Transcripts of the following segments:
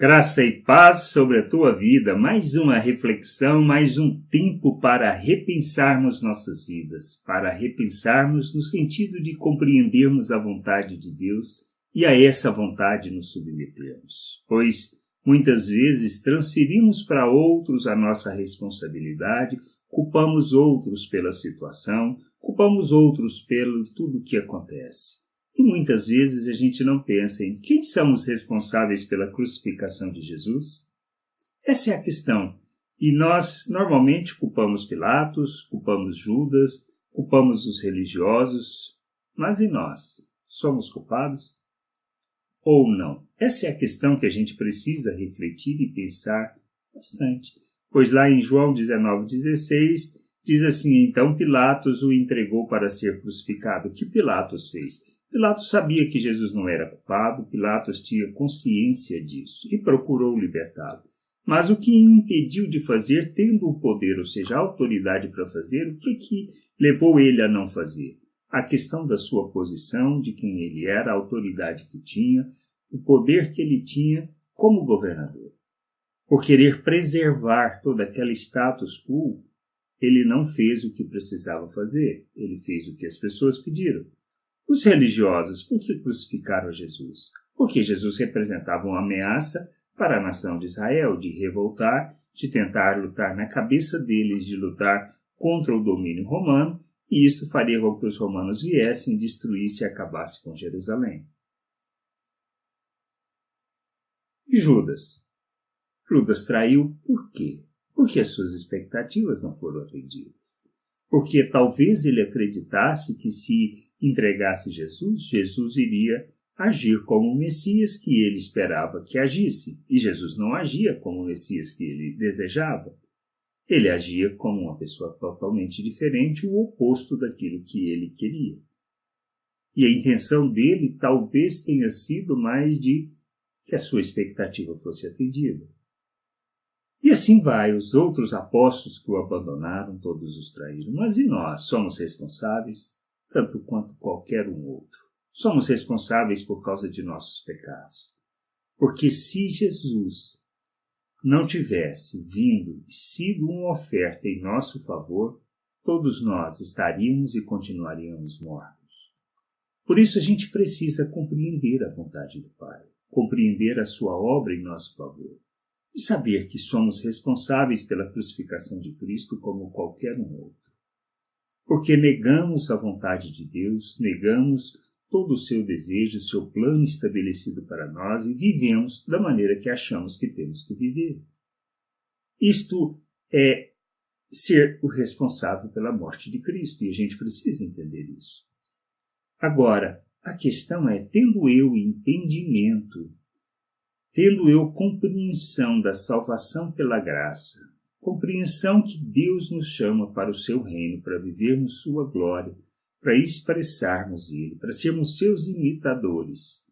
Graça e paz sobre a tua vida, mais uma reflexão, mais um tempo para repensarmos nossas vidas, para repensarmos no sentido de compreendermos a vontade de Deus e a essa vontade nos submetermos, pois muitas vezes transferimos para outros a nossa responsabilidade, culpamos outros pela situação, culpamos outros pelo tudo que acontece. E muitas vezes a gente não pensa em quem são os responsáveis pela crucificação de Jesus? Essa é a questão. E nós normalmente culpamos Pilatos, culpamos Judas, culpamos os religiosos. Mas e nós? Somos culpados? Ou não? Essa é a questão que a gente precisa refletir e pensar bastante. Pois lá em João 19,16 diz assim: então Pilatos o entregou para ser crucificado. O que Pilatos fez? Pilatos sabia que Jesus não era culpado, Pilatos tinha consciência disso e procurou libertá-lo. Mas o que impediu de fazer, tendo o poder, ou seja, a autoridade para fazer, o que levou ele a não fazer? A questão da sua posição, de quem ele era, a autoridade que tinha, o poder que ele tinha como governador. Por querer preservar todo aquele status quo, ele não fez o que precisava fazer, ele fez o que as pessoas pediram. Os religiosos, por que crucificaram Jesus? Porque Jesus representava uma ameaça para a nação de Israel, de revoltar, de tentar lutar na cabeça deles, de lutar contra o domínio romano, e isso faria com que os romanos viessem, destruíssem e acabassem com Jerusalém. E Judas? Judas traiu por quê? Porque as suas expectativas não foram atendidas. Porque talvez ele acreditasse que se entregasse Jesus, Jesus iria agir como o Messias que ele esperava que agisse. E Jesus não agia como o Messias que ele desejava. Ele agia como uma pessoa totalmente diferente, o oposto daquilo que ele queria. E a intenção dele talvez tenha sido mais de que a sua expectativa fosse atendida. E assim vai, os outros apóstolos que o abandonaram, todos os traíram. Mas e nós? Somos responsáveis? Tanto quanto qualquer um outro. Somos responsáveis por causa de nossos pecados. Porque se Jesus não tivesse vindo e sido uma oferta em nosso favor, todos nós estaríamos e continuaríamos mortos. Por isso a gente precisa compreender a vontade do Pai, compreender a sua obra em nosso favor. E saber que somos responsáveis pela crucificação de Cristo como qualquer um outro. Porque negamos a vontade de Deus, negamos todo o seu desejo, o seu plano estabelecido para nós e vivemos da maneira que achamos que temos que viver. Isto é ser o responsável pela morte de Cristo e a gente precisa entender isso. Agora, a questão é, tendo eu entendimento, tendo eu compreensão da salvação pela graça, compreensão que Deus nos chama para o seu reino, para vivermos sua glória, para expressarmos ele, para sermos seus imitadores.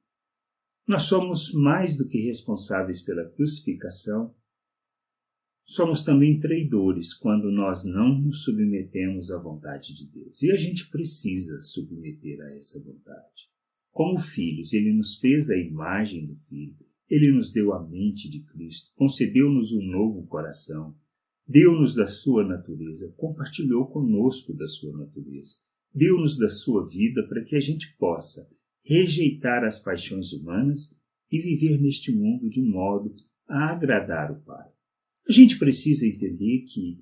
Nós somos mais do que responsáveis pela crucificação, somos também traidores quando nós não nos submetemos à vontade de Deus. E a gente precisa submeter a essa vontade. Como filhos, ele nos fez a imagem do Filho, ele nos deu a mente de Cristo, concedeu-nos um novo coração, deu-nos da sua natureza, compartilhou conosco da sua natureza, deu-nos da sua vida para que a gente possa rejeitar as paixões humanas e viver neste mundo de modo a agradar o Pai. A gente precisa entender que,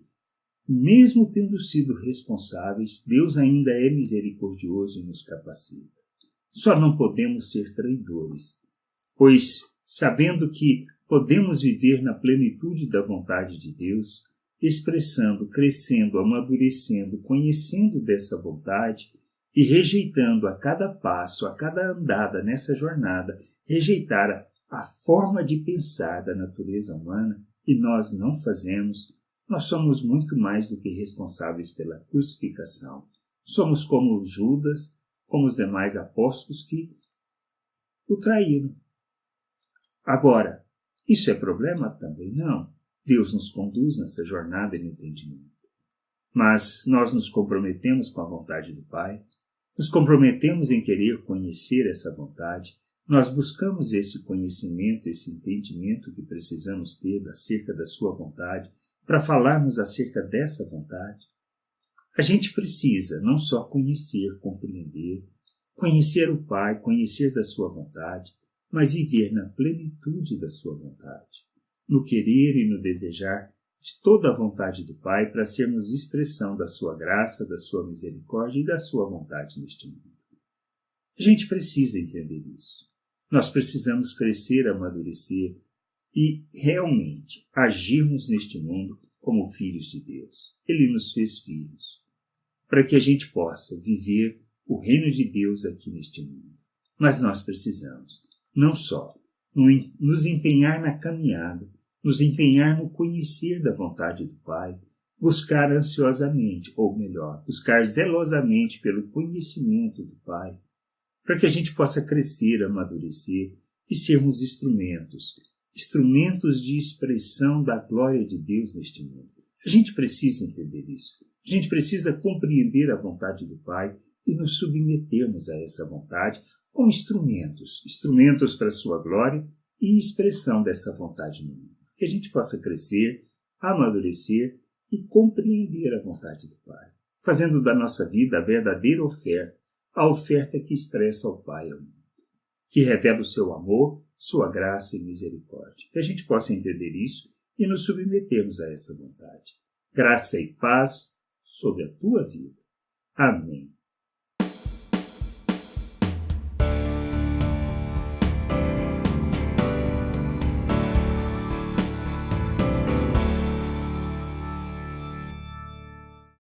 mesmo tendo sido responsáveis, Deus ainda é misericordioso e nos capacita. Só não podemos ser traidores, pois, sabendo que podemos viver na plenitude da vontade de Deus, expressando, crescendo, amadurecendo, conhecendo dessa vontade e rejeitando a cada passo, a cada andada nessa jornada, rejeitar a forma de pensar da natureza humana, e nós não fazemos, nós somos muito mais do que responsáveis pela crucificação. Somos como Judas, como os demais apóstolos que o traíram. Agora, isso é problema? Também não. Deus nos conduz nessa jornada de entendimento. Mas nós nos comprometemos com a vontade do Pai, nos comprometemos em querer conhecer essa vontade, nós buscamos esse conhecimento, esse entendimento que precisamos ter acerca da sua vontade, para falarmos acerca dessa vontade. A gente precisa não só conhecer, compreender, conhecer o Pai, conhecer da sua vontade, mas viver na plenitude da sua vontade, no querer e no desejar de toda a vontade do Pai para sermos expressão da sua graça, da sua misericórdia e da sua vontade neste mundo. A gente precisa entender isso. Nós precisamos crescer, amadurecer e realmente agirmos neste mundo como filhos de Deus. Ele nos fez filhos, para que a gente possa viver o reino de Deus aqui neste mundo. Mas nós precisamos, não só nos empenhar na caminhada, nos empenhar no conhecer da vontade do Pai, buscar ansiosamente, ou melhor, buscar zelosamente pelo conhecimento do Pai, para que a gente possa crescer, amadurecer e sermos instrumentos de expressão da glória de Deus neste mundo. A gente precisa entender isso. A gente precisa compreender a vontade do Pai e nos submetermos a essa vontade como instrumentos para a sua glória e expressão dessa vontade no mundo. Que a gente possa crescer, amadurecer e compreender a vontade do Pai, fazendo da nossa vida a verdadeira oferta, a oferta que expressa ao Pai ao mundo, que revela o seu amor, sua graça e misericórdia. Que a gente possa entender isso e nos submetermos a essa vontade. Graça e paz sobre a tua vida. Amém.